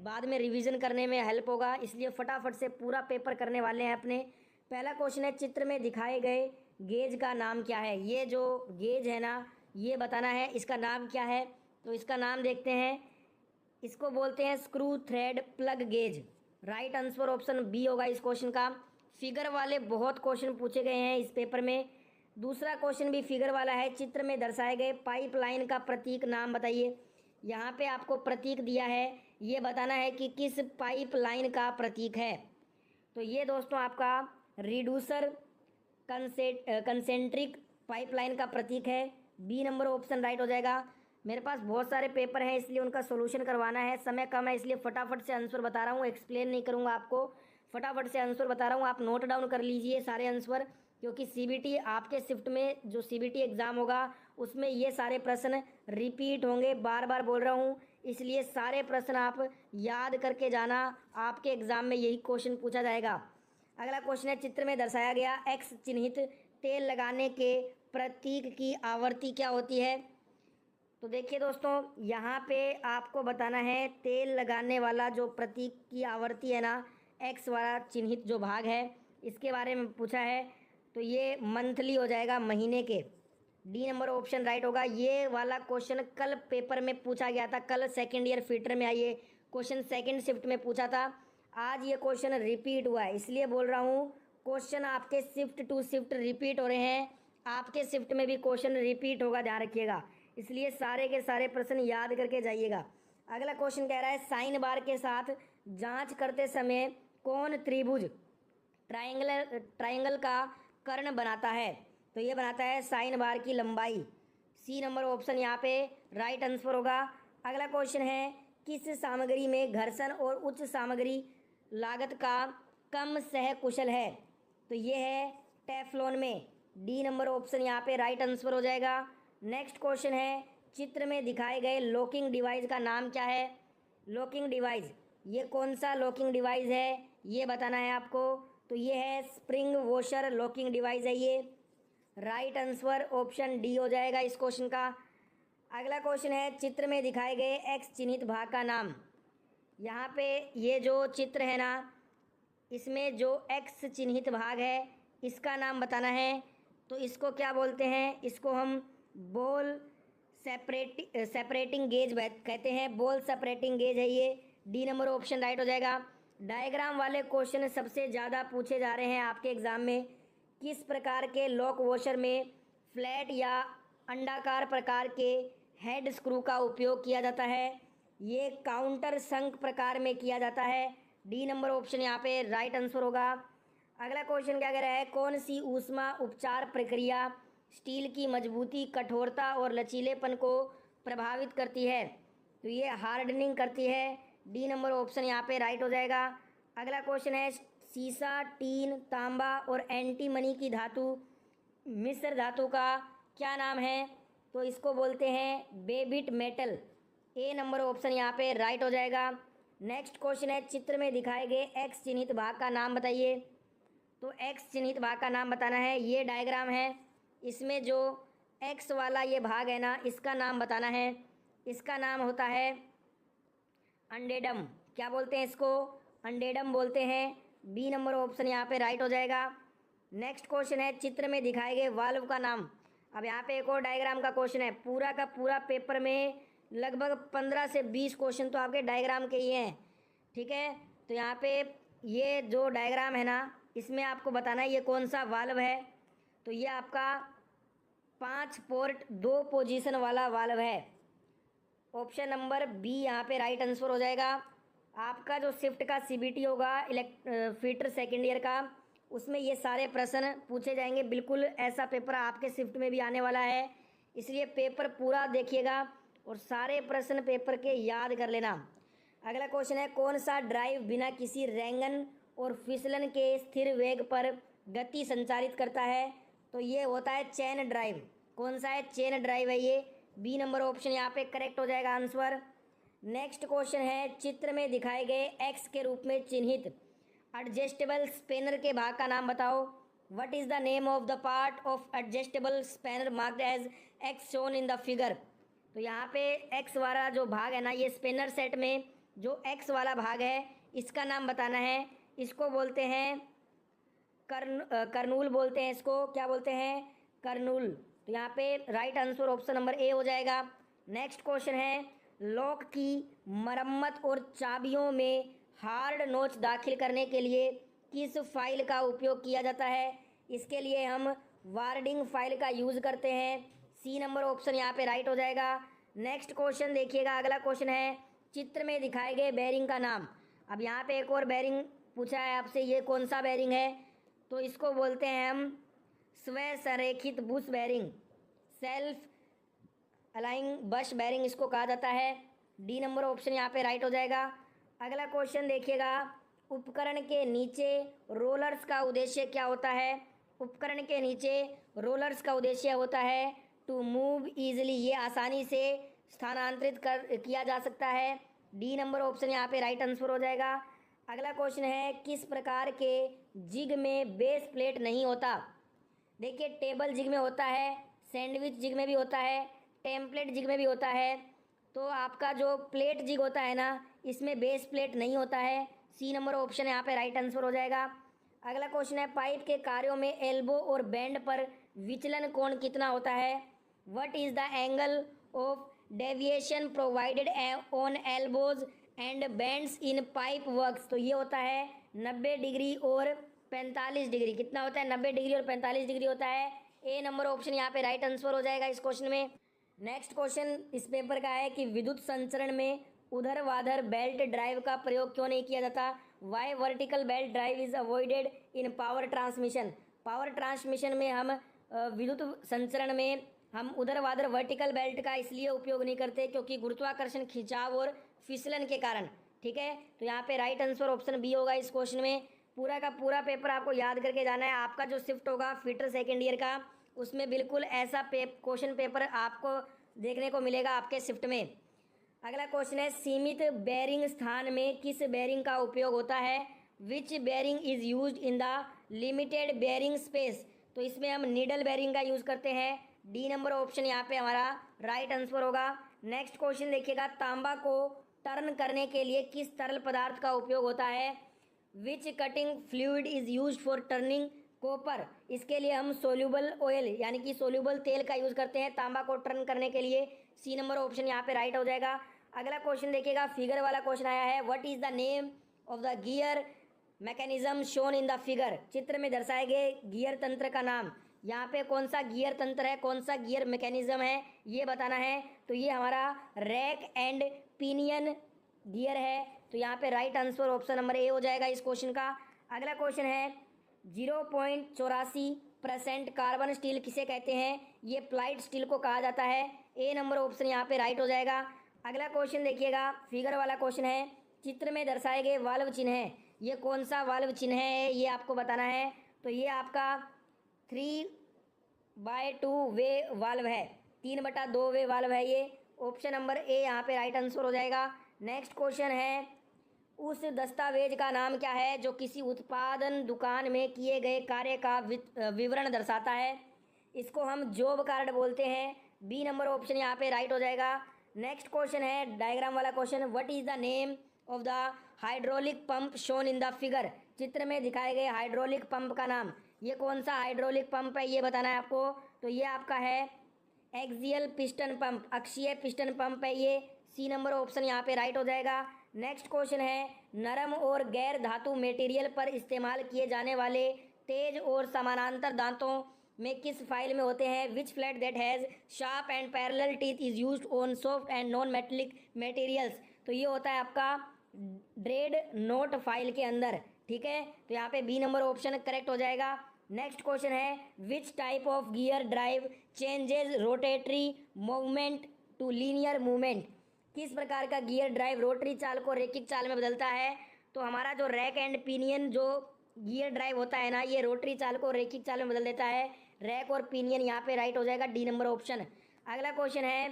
बाद में रिवीजन करने में हेल्प होगा, इसलिए फटाफट से पूरा पेपर करने वाले हैं अपने। पहला क्वेश्चन है, चित्र में दिखाए गए गेज का नाम क्या है। ये जो गेज है ना, ये बताना है इसका नाम क्या है। तो इसका नाम देखते हैं, इसको बोलते हैं screw thread plug gauge. Right answer option B होगा इस क्वेश्चन का। फिगर वाले बहुत क्वेश्चन पूछे गए हैं इस पेपर में। दूसरा क्वेश्चन भी फिगर वाला है, चित्र में दर्शाए गए पाइपलाइन का प्रतीक नाम बताइए। यहाँ पे आपको प्रतीक दिया है, ये बताना है कि किस पाइपलाइन का प्रतीक है। तो ये दोस्तों आपका रिड्यूसर कंसेंट्रिक पाइपलाइन का प्रतीक है। बी नंबर ऑप्शन राइट हो जाएगा। मेरे पास बहुत सारे पेपर हैं इसलिए उनका सॉल्यूशन करवाना है, समय कम है इसलिए फटाफट से आंसर बता रहा हूँ, एक्सप्लेन नहीं करूँगा आपको, फटाफट से आंसर बता रहा हूँ। आप नोट डाउन कर लीजिए सारे आंसर, क्योंकि सीबीटी आपके शिफ्ट में जो सीबीटी एग्ज़ाम होगा उसमें ये सारे प्रश्न रिपीट होंगे, बार बार बोल रहा हूँ, इसलिए सारे प्रश्न आप याद करके जाना, आपके एग्ज़ाम में यही क्वेश्चन पूछा जाएगा। अगला क्वेश्चन है, चित्र में दर्शाया गया एक्स चिन्हित तेल लगाने के प्रतीक की आवृत्ति क्या होती है। तो देखिए दोस्तों, यहाँ पे आपको बताना है तेल लगाने वाला जो प्रतीक की आवृत्ति है ना, एक्स वाला चिन्हित जो भाग है, इसके बारे में पूछा है। तो ये मंथली हो जाएगा, महीने के। डी नंबर ऑप्शन राइट होगा। ये वाला क्वेश्चन कल पेपर में पूछा गया था, कल सेकेंड ईयर फिटर में आइए क्वेश्चन सेकेंड शिफ्ट में पूछा था। आज ये क्वेश्चन रिपीट हुआ है, इसलिए बोल रहा हूँ क्वेश्चन आपके शिफ्ट टू शिफ्ट रिपीट हो रहे हैं। आपके शिफ्ट में भी क्वेश्चन रिपीट होगा, ध्यान रखिएगा, इसलिए सारे के सारे प्रश्न याद करके जाइएगा। अगला क्वेश्चन कह रहा है, साइन बार के साथ जांच करते समय कौन त्रिभुज ट्रायंगल का कर्ण बनाता है। तो ये बनाता है साइन बार की लंबाई। सी नंबर ऑप्शन यहाँ पे राइट आंसर होगा। अगला क्वेश्चन है, किस सामग्री में घर्षण और उच्च सामग्री लागत का कम सह कुशल है। तो ये है टेफ्लॉन में। डी नंबर ऑप्शन यहाँ पे राइट आंसर हो जाएगा। नेक्स्ट क्वेश्चन है, चित्र में दिखाए गए लॉकिंग डिवाइस का नाम क्या है। लॉकिंग डिवाइस, ये कौन सा लॉकिंग डिवाइस है ये बताना है आपको। तो ये है स्प्रिंग वॉशर लॉकिंग डिवाइस है ये। राइट आंसर ऑप्शन डी हो जाएगा इस क्वेश्चन का। अगला क्वेश्चन है, चित्र में दिखाए गए एक्स चिन्हित भाग का नाम। यहाँ पे ये जो चित्र है ना, इसमें जो एक्स चिन्हित भाग है इसका नाम बताना है। तो इसको क्या बोलते हैं, इसको हम बॉल सेपरेटिंग गेज कहते हैं, बॉल सेपरेटिंग गेज है ये। डी नंबर ऑप्शन राइट हो जाएगा। डायग्राम वाले क्वेश्चन सबसे ज़्यादा पूछे जा रहे हैं आपके एग्ज़ाम में। किस प्रकार के लॉक वॉशर में फ्लैट या अंडाकार प्रकार के हेड स्क्रू का उपयोग किया जाता है। ये काउंटर संक प्रकार में किया जाता है। डी नंबर ऑप्शन यहाँ पे राइट आंसर होगा। अगला क्वेश्चन क्या कह रहा है, कौन सी ऊष्मा उपचार प्रक्रिया स्टील की मजबूती, कठोरता और लचीलेपन को प्रभावित करती है। तो ये हार्डनिंग करती है। डी नंबर ऑप्शन यहाँ पे राइट हो जाएगा। अगला क्वेश्चन है, सीसा, टीन, तांबा और एंटीमनी की धातु मिश्र धातु का क्या नाम है। तो इसको बोलते हैं बेबिट मेटल। ए नंबर ऑप्शन यहाँ पे राइट हो जाएगा। नेक्स्ट क्वेश्चन है, चित्र में दिखाए गए एक्स चिन्हित भाग का नाम बताइए। तो एक्स चिन्हित भाग का नाम बताना है। ये डायग्राम है, इसमें जो एक्स वाला ये भाग है ना, इसका नाम बताना है। इसका नाम होता है अंडेडम। क्या बोलते हैं इसको, अंडेडम बोलते हैं। बी नंबर ऑप्शन यहाँ पे राइट हो जाएगा। नेक्स्ट क्वेश्चन है, चित्र में दिखाए गए वाल्व का नाम। अब यहाँ पे एक और डायग्राम का क्वेश्चन है। पूरा का पूरा पेपर में लगभग 15 से 20 क्वेश्चन तो आपके डायग्राम के ही हैं, ठीक है। तो यहाँ पे ये जो डायग्राम है ना, इसमें आपको बताना है ये कौन सा वाल्व है। तो ये आपका 5 पोर्ट 2 पोजीशन वाला वाल्व है। ऑप्शन नंबर बी यहाँ पे राइट आंसर हो जाएगा। आपका जो शिफ्ट का सीबीटी होगा फिटर सेकेंड ईयर का, उसमें ये सारे प्रश्न पूछे जाएंगे। बिल्कुल ऐसा पेपर आपके शिफ्ट में भी आने वाला है, इसलिए पेपर पूरा देखिएगा और सारे प्रश्न पेपर के याद कर लेना। अगला क्वेश्चन है, कौन सा ड्राइव बिना किसी रेंगन और फिसलन के स्थिर वेग पर गति संचालित करता है। तो ये होता है चेन ड्राइव। कौन सा है, चेन ड्राइव है ये। बी नंबर ऑप्शन यहाँ पे करेक्ट हो जाएगा आंसर। नेक्स्ट क्वेश्चन है, चित्र में दिखाए गए एक्स के रूप में चिन्हित एडजस्टेबल स्पैनर के भाग का नाम बताओ। What is the name of the part of adjustable spanner marked as X shown in the figure. तो यहाँ पे एक्स वाला जो भाग है ना, ये स्पैनर सेट में जो एक्स वाला भाग है इसका नाम बताना है। इसको बोलते हैं कर्नूल बोलते हैं। इसको क्या बोलते हैं? कर्नूल। तो यहाँ पे right answer option number A हो जाएगा। नेक्स्ट क्वेश्चन है, लॉक की मरम्मत और चाबियों में हार्ड नोच दाखिल करने के लिए किस फाइल का उपयोग किया जाता है? इसके लिए हम वार्डिंग फाइल का यूज़ करते हैं। सी नंबर ऑप्शन यहाँ पे राइट हो जाएगा। नेक्स्ट क्वेश्चन देखिएगा, अगला क्वेश्चन है, चित्र में दिखाए गए बेरिंग का नाम। अब यहाँ पे एक और बेरिंग पूछा है आपसे, ये कौन सा बेरिंग है? तो इसको बोलते हैं हम स्व संरेखित बुश बेरिंग, सेल्फ अलाइंग बश बेरिंग इसको कहा जाता है। डी नंबर ऑप्शन यहाँ पे राइट हो जाएगा। अगला क्वेश्चन देखिएगा, उपकरण के नीचे रोलर्स का उद्देश्य क्या होता है? उपकरण के नीचे रोलर्स का उद्देश्य होता है टू मूव ईजिली, ये आसानी से स्थानांतरित किया जा सकता है। डी नंबर ऑप्शन यहाँ पे राइट आंसर हो जाएगा। अगला क्वेश्चन है, किस प्रकार के जिग में बेस प्लेट नहीं होता? देखिए, टेबल जिग में होता है, सैंडविच जिग में भी होता है, टेम्पलेट जिग में भी होता है। तो आपका जो प्लेट जिग होता है ना, इसमें बेस प्लेट नहीं होता है। सी नंबर ऑप्शन यहाँ पे राइट आंसर हो जाएगा। अगला क्वेश्चन है, पाइप के कार्यों में एल्बो और बैंड पर विचलन कोण कितना होता है? What is the angle of deviation provided on elbows and bands in pipe works? तो ये होता है 90 डिग्री और 45 डिग्री। कितना होता है? 90 डिग्री और 45 डिग्री होता है। ए नंबर ऑप्शन यहाँ पे राइट आंसर हो जाएगा इस क्वेश्चन में। नेक्स्ट क्वेश्चन इस पेपर का है कि विद्युत संचरण में ऊर्ध्वाधर बेल्ट ड्राइव का प्रयोग क्यों नहीं किया जाता? Why vertical belt drive is avoided in power transmission? Power transmission में हम विद्युत संचरण में हम ऊर्ध्वाधर वर्टिकल बेल्ट का इसलिए उपयोग नहीं करते क्योंकि गुरुत्वाकर्षण, खिंचाव और फिसलन के कारण। ठीक है, तो यहाँ पे राइट आंसर ऑप्शन बी होगा इस क्वेश्चन में। पूरा का पूरा पेपर आपको याद करके जाना है। आपका जो शिफ्ट होगा फिटर सेकेंड ईयर का, उसमें बिल्कुल ऐसा क्वेश्चन पेपर आपको देखने को मिलेगा आपके शिफ्ट में। अगला क्वेश्चन है, सीमित बेरिंग स्थान में किस बेरिंग का उपयोग होता है? Which bearing is used in the limited bearing space? तो इसमें हम नीडल बेरिंग का यूज़ करते हैं। डी नंबर ऑप्शन यहाँ पे हमारा राइट आंसर होगा। नेक्स्ट क्वेश्चन देखिएगा, तांबा को टर्न करने के लिए किस तरल पदार्थ का उपयोग होता है? Which cutting fluid is use for turning copper? इसके लिए हम सोल्यूबल ऑयल यानी कि सोल्यूबल तेल का यूज़ करते हैं तांबा को टर्न करने के लिए। सी नंबर ऑप्शन यहाँ पे राइट हो जाएगा। अगला क्वेश्चन देखिएगा, फिगर वाला क्वेश्चन आया है, what is the name of the gear mechanism shown in the figure? चित्र में दर्शाए गए गियर तंत्र का नाम। यहाँ पे कौन सा गियर तंत्र है, कौन सा गियर मैकेनिज्म है, ये बताना है। तो ये हमारा रैक एंड पिनियन गियर है। तो यहाँ पे right answer option number A हो जाएगा इस क्वेश्चन का। अगला क्वेश्चन है, 0.84% कार्बन स्टील किसे कहते हैं? ये प्लाइड स्टील को कहा जाता है। ए नंबर ऑप्शन यहाँ पे राइट हो जाएगा। अगला क्वेश्चन देखिएगा, फिगर वाला क्वेश्चन है, चित्र में दर्शाए गए वाल्व चिन्ह है, ये कौन सा वाल्व चिन्ह है, ये आपको बताना है। तो ये आपका 3/2 वे वाल्व है, 3/2 वे वाल्व है ये। ऑप्शन नंबर ए यहाँ पे राइट आंसर हो जाएगा। नेक्स्ट क्वेश्चन है, उस दस्तावेज का नाम क्या है जो किसी उत्पादन दुकान में किए गए कार्य का विवरण दर्शाता है? इसको हम जॉब कार्ड बोलते हैं। बी नंबर ऑप्शन यहाँ पे राइट हो जाएगा। नेक्स्ट क्वेश्चन है डायग्राम वाला question, what is the name of the hydraulic pump shown in the figure? चित्र में दिखाए गए हाइड्रोलिक पंप का नाम, ये कौन सा हाइड्रोलिक पंप है ये बताना है आपको। तो ये आपका है एक्सियल पिस्टन पंप, अक्षीय पिस्टन पंप है ये। सी नंबर ऑप्शन यहाँ पे राइट हो जाएगा। नेक्स्ट क्वेश्चन है, नरम और गैर धातु मटेरियल पर इस्तेमाल किए जाने वाले तेज और समानांतर दांतों में किस फाइल में होते हैं? Which flat that has sharp and parallel teeth is used on soft and non metallic materials? तो ये होता है आपका ड्रेड नोट फाइल के अंदर। ठीक है, तो यहाँ पे बी नंबर ऑप्शन करेक्ट हो जाएगा। नेक्स्ट क्वेश्चन है, which type of gear drive changes rotary movement to linear movement? किस प्रकार का गियर ड्राइव रोटरी चाल को रैखिक चाल में बदलता है? तो हमारा जो रैक एंड पिनियन जो गियर ड्राइव होता है ना, ये रोटरी चाल को रैखिक चाल में बदल देता है। रैक और पिनियन यहाँ पे राइट हो जाएगा, डी नंबर ऑप्शन। अगला क्वेश्चन है,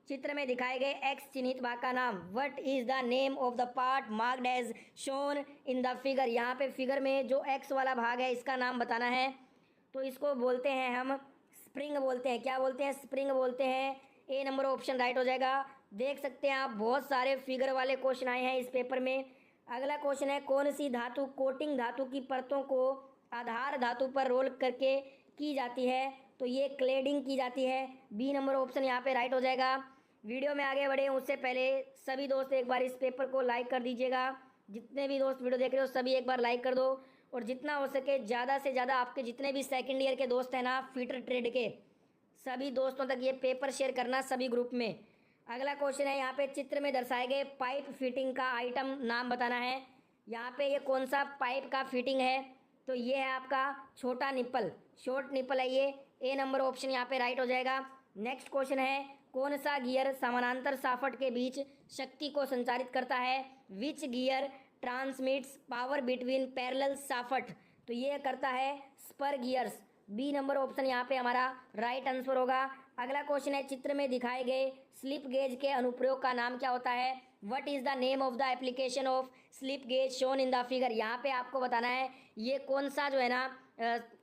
चित्र में दिखाए गए एक्स चिन्हित भाग का नाम, what is the name of the part marked as shown in the figure? यहाँ पे फिगर में जो एक्स वाला भाग है इसका नाम बताना है। तो इसको बोलते हैं हम स्प्रिंग बोलते हैं। क्या बोलते हैं? स्प्रिंग बोलते हैं। ए नंबर ऑप्शन राइट हो जाएगा। देख सकते हैं आप बहुत सारे फिगर वाले क्वेश्चन आए हैं इस पेपर में। अगला क्वेश्चन है कौन सी धातु कोटिंग धातु की परतों को आधार धातु पर रोल करके की जाती है, तो ये क्लेडिंग की जाती है। बी नंबर ऑप्शन यहाँ पे राइट हो जाएगा। वीडियो में आगे बढ़े उससे पहले सभी दोस्त एक बार इस पेपर को लाइक कर दीजिएगा। जितने भी दोस्त वीडियो देख रहे हो सभी एक बार लाइक कर दो, और जितना हो सके ज़्यादा से ज़्यादा आपके जितने भी सेकेंड ईयर के दोस्त हैं ना फीटर ट्रेड के, सभी दोस्तों तक ये पेपर शेयर करना सभी ग्रुप में। अगला क्वेश्चन है यहाँ पे चित्र में दर्शाए गए पाइप फिटिंग का आइटम नाम बताना है। यहाँ पे ये कौन सा पाइप का फिटिंग है, तो ये है आपका छोटा निप्पल, शॉर्ट निप्पल है ये। ए नंबर ऑप्शन यहाँ पे राइट हो जाएगा। नेक्स्ट क्वेश्चन है कौन सा गियर समानांतर शाफ्ट के बीच शक्ति को संचारित करता है, which gear transmits power between parallel shaft, तो ये करता है spur gears. B number option यहाँ पे हमारा राइट आंसर होगा। अगला क्वेश्चन है चित्र में दिखाए गए स्लिप गेज के अनुप्रयोग का नाम क्या होता है, what is the name of the application of slip gauge shown in the figure. यहाँ पे आपको बताना है ये कौन सा जो है ना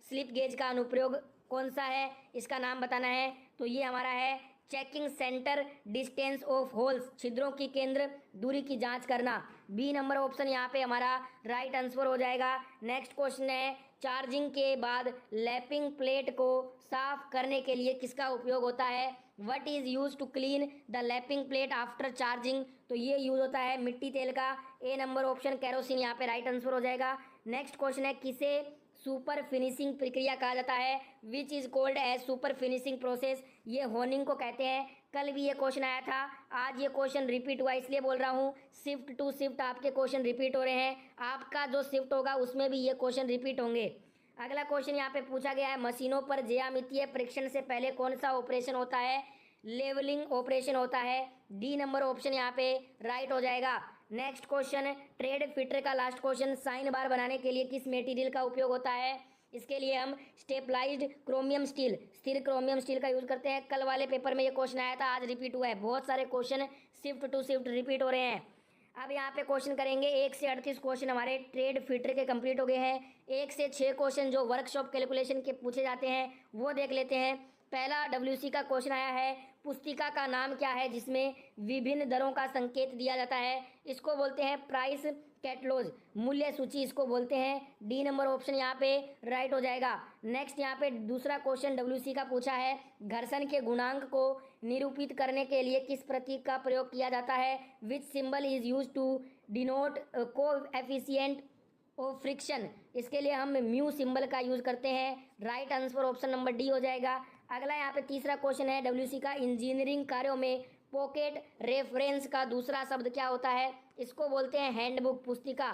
स्लिप गेज का अनुप्रयोग कौन सा है, इसका नाम बताना है। तो ये हमारा है checking centre distance of holes, छिद्रों की केंद्र दूरी की जांच करना। बी नंबर ऑप्शन यहाँ पे हमारा राइट आंसर हो जाएगा। नेक्स्ट क्वेश्चन है चार्जिंग के बाद लैपिंग प्लेट को साफ करने के लिए किसका उपयोग होता है, what is use to clean the lapping plate after charging, तो ये यूज होता है मिट्टी तेल का। ए नंबर ऑप्शन कैरोसिन यहाँ पे राइट आंसर हो जाएगा। नेक्स्ट क्वेश्चन है किसे सुपर फिनिशिंग प्रक्रिया कहा जाता है, which is called as super finishing process, ये होनिंग को कहते हैं। कल भी ये क्वेश्चन आया था, आज ये क्वेश्चन रिपीट हुआ इसलिए बोल रहा हूँ, शिफ्ट टू शिफ्ट आपके क्वेश्चन रिपीट हो रहे हैं। आपका जो शिफ्ट होगा उसमें भी ये क्वेश्चन रिपीट होंगे। अगला क्वेश्चन यहाँ पे पूछा गया है मशीनों पर ज्यामितीय परीक्षण से पहले कौन सा ऑपरेशन होता है, लेवलिंग ऑपरेशन होता है। डी नंबर ऑप्शन यहाँ पे राइट हो जाएगा। नेक्स्ट क्वेश्चन ट्रेड फिटर का लास्ट क्वेश्चन साइन बार बनाने के लिए किस मटेरियल का उपयोग होता है, इसके लिए हम स्टेपलाइज्ड क्रोमियम स्टील, स्थिर क्रोमियम स्टील का यूज करते हैं। कल वाले पेपर में ये क्वेश्चन आया था, आज रिपीट हुआ है। बहुत सारे question shift to shift repeat हो रहे हैं। अब यहाँ पे क्वेश्चन करेंगे 1 से 38 क्वेश्चन हमारे ट्रेड फिटर के कंप्लीट हो गए हैं। 1 से 6 क्वेश्चन जो वर्कशॉप कैलकुलेशन के पूछे जाते हैं वो देख लेते हैं। पहला WC का क्वेश्चन आया है, पुस्तिका का नाम क्या है जिसमें विभिन्न दरों का संकेत दिया जाता है, इसको बोलते हैं प्राइस कैटलॉग, मूल्य सूची इसको बोलते हैं। डी नंबर ऑप्शन यहाँ पे राइट हो जाएगा। नेक्स्ट यहाँ पे दूसरा क्वेश्चन WC का पूछा है, घर्षण के गुणांक को निरूपित करने के लिए किस प्रतीक का प्रयोग किया जाता है, which symbol is use to denote coefficient of friction, इसके लिए हम म्यू सिंबल का यूज करते हैं। Right answer option number D हो जाएगा। अगला यहाँ पे तीसरा क्वेश्चन है WC का, इंजीनियरिंग कार्यों में पॉकेट रेफरेंस का दूसरा शब्द क्या होता है, इसको बोलते हैं हैंडबुक, पुस्तिका।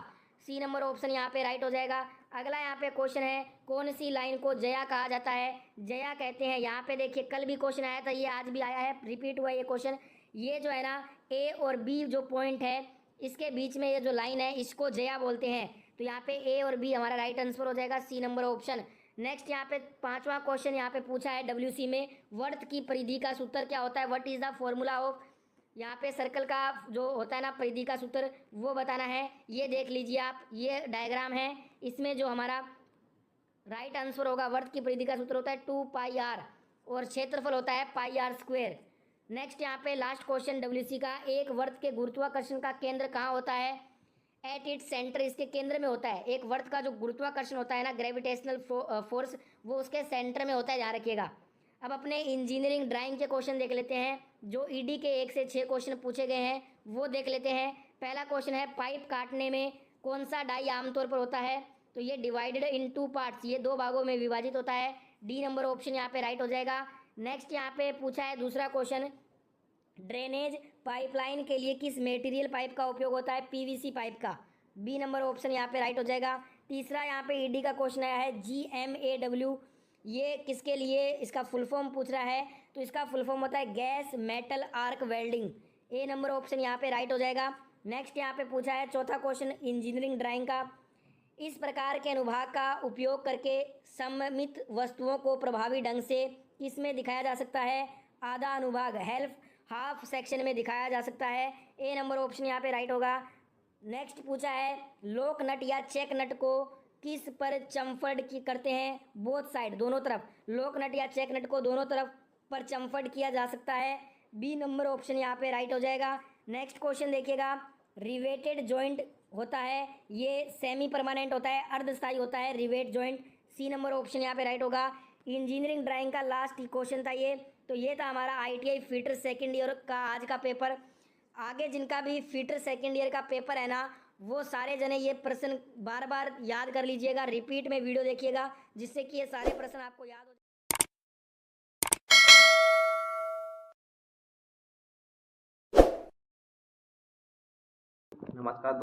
सी नंबर ऑप्शन यहाँ पे राइट हो जाएगा। अगला यहाँ पे क्वेश्चन है कौन सी लाइन को जया कहा जाता है, जया कहते हैं। यहाँ पे देखिए कल भी क्वेश्चन आया था, ये आज भी आया है, रिपीट हुआ ये क्वेश्चन। ये जो है ना A और B जो पॉइंट है इसके बीच में ये जो लाइन है इसको जया बोलते हैं। तो यहाँ पे A और B हमारा राइट आंसर हो जाएगा, सी नंबर ऑप्शन। नेक्स्ट यहाँ पे पांचवा क्वेश्चन यहाँ पे पूछा है WC में, वर्त की परिधि का सूत्र क्या होता है, what is the formula of, यहाँ पे सर्कल का जो होता है ना परिधि का सूत्र वो बताना है। ये देख लीजिए आप, ये डायग्राम है, इसमें जो हमारा राइट आंसर होगा वर्त की परिधि का सूत्र होता है 2πr और क्षेत्रफल होता है πr²। नेक्स्ट यहाँ पे लास्ट क्वेश्चन WC का, एक वर्त के गुरुत्वाकर्षण का केंद्र कहाँ होता है, एट इट्स सेंटर, इसके केंद्र में होता है। एक वर्त का जो गुरुत्वाकर्षण होता है ना ग्रेविटेशनल फोर्स, वो उसके सेंटर में होता है, ध्यान रखिएगा। अब अपने इंजीनियरिंग ड्राइंग के क्वेश्चन देख लेते हैं, जो ED के 1 से 6 क्वेश्चन पूछे गए हैं वो देख लेते हैं। पहला क्वेश्चन है पाइप काटने में कौन सा डाई आमतौर पर होता है, तो ये डिवाइडेड इन 2 पार्ट्स, ये 2 भागों में विभाजित होता है। डी नंबर ऑप्शन यहाँ पे राइट हो जाएगा। नेक्स्ट यहाँ पे पूछा है दूसरा क्वेश्चन, ड्रेनेज पाइपलाइन के लिए किस मेटीरियल पाइप का उपयोग होता है, PVC पाइप का। बी नंबर ऑप्शन यहाँ पे राइट हो जाएगा। तीसरा यहाँ पे ED का क्वेश्चन आया है GMAW, ये किसके लिए, इसका फुल फॉर्म पूछ रहा है, तो इसका फुल फॉर्म होता है गैस मेटल आर्क वेल्डिंग। ए नंबर ऑप्शन यहाँ पे राइट हो जाएगा। नेक्स्ट यहाँ पे पूछा है चौथा क्वेश्चन इंजीनियरिंग ड्राइंग का, इस प्रकार के अनुभाग का उपयोग करके सममित वस्तुओं को प्रभावी ढंग से किसमें दिखाया जा सकता है, आधा अनुभाग हेल्फ हाफ सेक्शन में दिखाया जा सकता है। ए नंबर ऑप्शन यहाँ पे राइट होगा। नेक्स्ट पूछा है लोक नट या चेक नट को किस पर चम्फर्ड की करते हैं, बोथ साइड, दोनों तरफ। लोक नट या चेक नट को दोनों तरफ पर चम्फर्ड किया जा सकता है। बी नंबर ऑप्शन यहाँ पे राइट हो जाएगा। नेक्स्ट क्वेश्चन देखिएगा, रिवेटेड जॉइंट होता है, ये सेमी परमानेंट होता है, अर्धस्थायी होता है rivet joint. C number option यहाँ पे राइट होगा। इंजीनियरिंग ड्राइंग का लास्ट क्वेश्चन था ये। तो ये था हमारा ITI फिटर सेकेंड ईयर का आज का पेपर। आगे जिनका भी फिटर सेकेंड ईयर का पेपर है ना, वो सारे जने ये प्रश्न बार बार याद कर लीजिएगा, रिपीट में वीडियो देखिएगा, जिससे कि ये सारे प्रश्न आपको याद हो। नमस्कार।